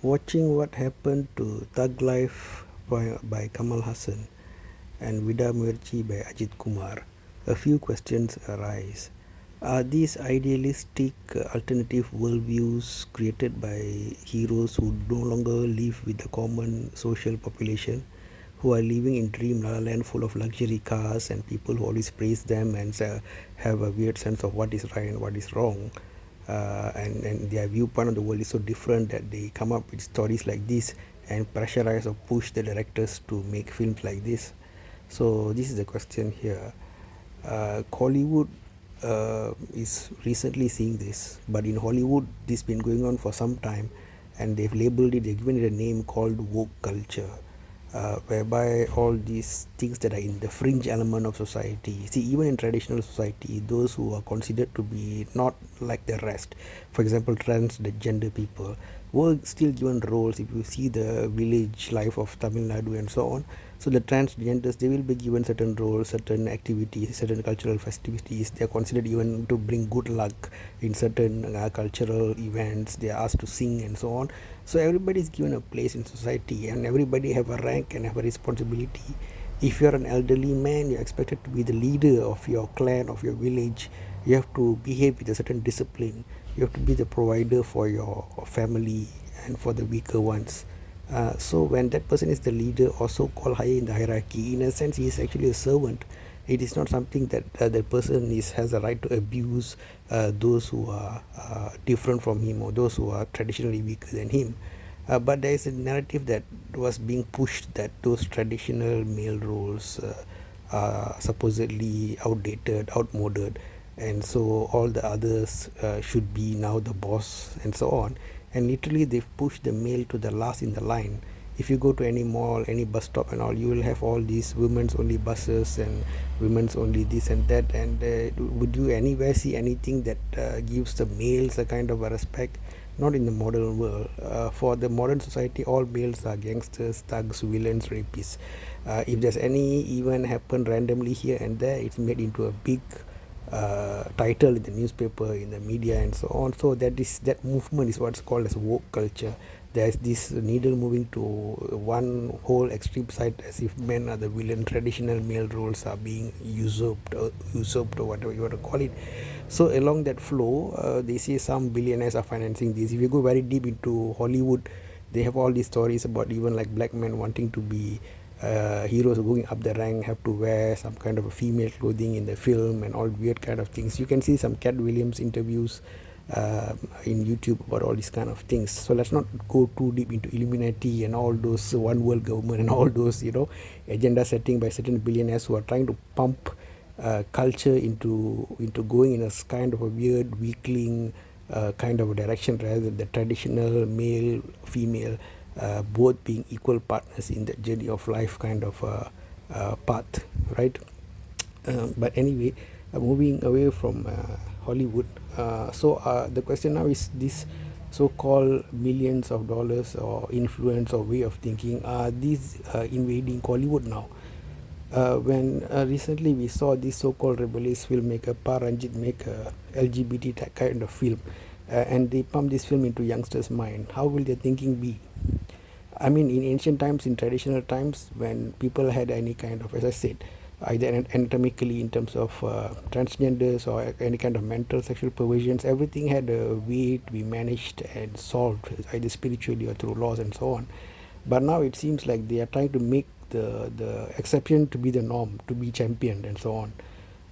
Watching what happened to Thug Life by Kamal Hassan and Vidamuyarchi by Ajith Kumar, a few questions arise. Are these idealistic alternative worldviews created by heroes who no longer live with the common social population, who are living in dream la la land full of luxury cars and people who always praise them and have a weird sense of what is right and what is wrong? And their viewpoint on the world is so different that they come up with stories like this and pressurize or push the directors to make films like this. So this is the question here. Kollywood is recently seeing this, but in Hollywood this has been going on for some time, and they've labeled it, they've given it a name called woke culture, whereby all these things that are in the fringe element of society, see, even in traditional society, those who are considered to be not like the rest, for example transgender people, were still given roles. If you see the village life of Tamil Nadu and so on, so the transgenders, they will be given certain roles, certain activities, certain cultural festivities. They are considered even to bring good luck in certain cultural events. They are asked to sing and so on. So everybody is given a place in society, and everybody have a rank and have a responsibility. If you are an elderly man, you are expected to be the leader of your clan, of your village. You have to behave with a certain discipline. You have to be the provider for your family and for the weaker ones. So when that person is the leader or so-called higher in the hierarchy, in a sense he is actually a servant. It is not something that the person has a right to abuse those who are different from him or those who are traditionally weaker than him. But there is a narrative that was being pushed that those traditional male roles are supposedly outdated, outmoded, and so all the others should be now the boss and so on. And literally they've pushed the male to the last in the line. If you go to any mall, any bus stop and all, you will have all these women's only buses and women's only this and that. And would you anywhere see anything that gives the males a kind of a respect? Not in the modern world. For the modern society, all males are gangsters, thugs, villains, rapists. If there's any event happen randomly here and there, it's made into a big title in the newspaper, in the media and so on. So that movement is what's called as woke culture. There's this needle moving to one whole extreme side, as if men are the villain, traditional male roles are being usurped or whatever you want to call it. So along that flow, they say some billionaires are financing this. If you go very deep into Hollywood, they have all these stories about even like black men wanting to be heroes going up the rank, have to wear some kind of a female clothing in the film and all weird kind of things. You can see some Cat Williams interviews in YouTube about all these kind of things. So let's not go too deep into Illuminati and all those one world government and all those agenda setting by certain billionaires who are trying to pump culture into going in a kind of a weird weakling kind of a direction, rather than the traditional male female both being equal partners in the journey of life kind of path, right? But anyway, moving away from Hollywood, the question now is, this so-called millions of dollars or influence or way of thinking, are these invading Kollywood now? When recently we saw this so-called rebellious filmmaker Paranjit make a LGBT kind of film, and they pump this film into youngsters' mind. How will their thinking be? I mean, in ancient times, in traditional times, when people had any kind of, as I said, either anatomically in terms of transgenders or any kind of mental sexual perversions, everything had a way to be managed and solved, either spiritually or through laws and so on. But now it seems like they are trying to make the exception to be the norm, to be championed and so on.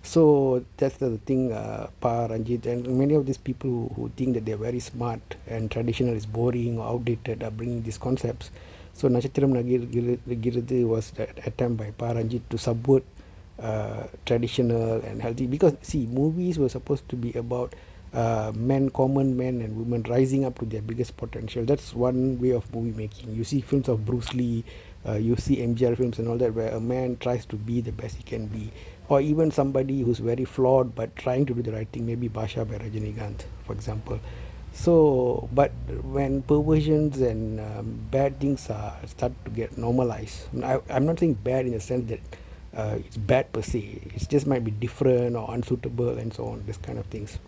So that's the thing, Ranjit, and many of these people who think that they're very smart and traditional is boring or outdated are bringing these concepts. So Natchathiram Nagiradu was that attempt by Ranjit to subvert traditional and healthy, because see, movies were supposed to be about common men and women rising up to their biggest potential. That's one way of movie making. You see films of Bruce Lee, you see MGR films and all that, where a man tries to be the best he can be, or even somebody who's very flawed but trying to do the right thing, maybe Basha by Rajinikanth, for example. So, but when perversions and bad things start to get normalized, I'm not saying bad in the sense that it's bad per se, it just might be different or unsuitable and so on, this kind of things.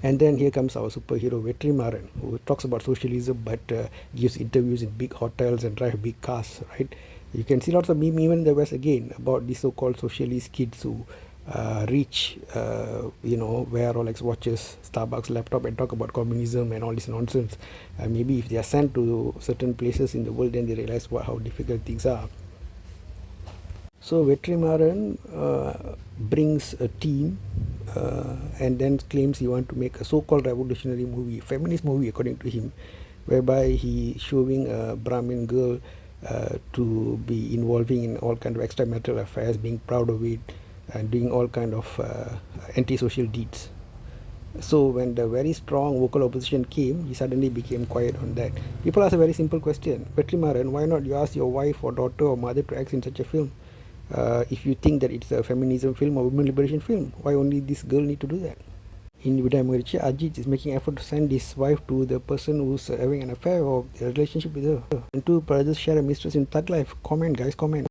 And then here comes our superhero Vetrimaran, who talks about socialism but gives interviews in big hotels and drive big cars, right? You can see lots of meme even in the West again about these so-called socialist kids who reach, wear Rolex watches, Starbucks laptop, and talk about communism and all this nonsense. Maybe if they are sent to certain places in the world, then they realize how difficult things are. So Vetrimaran brings a team and then claims he wants to make a so-called revolutionary movie, feminist movie according to him, whereby he showing a Brahmin girl to be involving in all kind of extramarital affairs, being proud of it, and doing all kind of anti-social deeds. So when the very strong vocal opposition came, he suddenly became quiet on that. People ask a very simple question: Vetrimaran, why not you ask your wife or daughter or mother to act in such a film? If you think that it's a feminism film or women liberation film, why only this girl need to do that? In Vidamuyarchi, Ajith is making effort to send his wife to the person who's having an affair or a relationship with her. And two brothers share a mistress in thug life. Comment, guys, comment.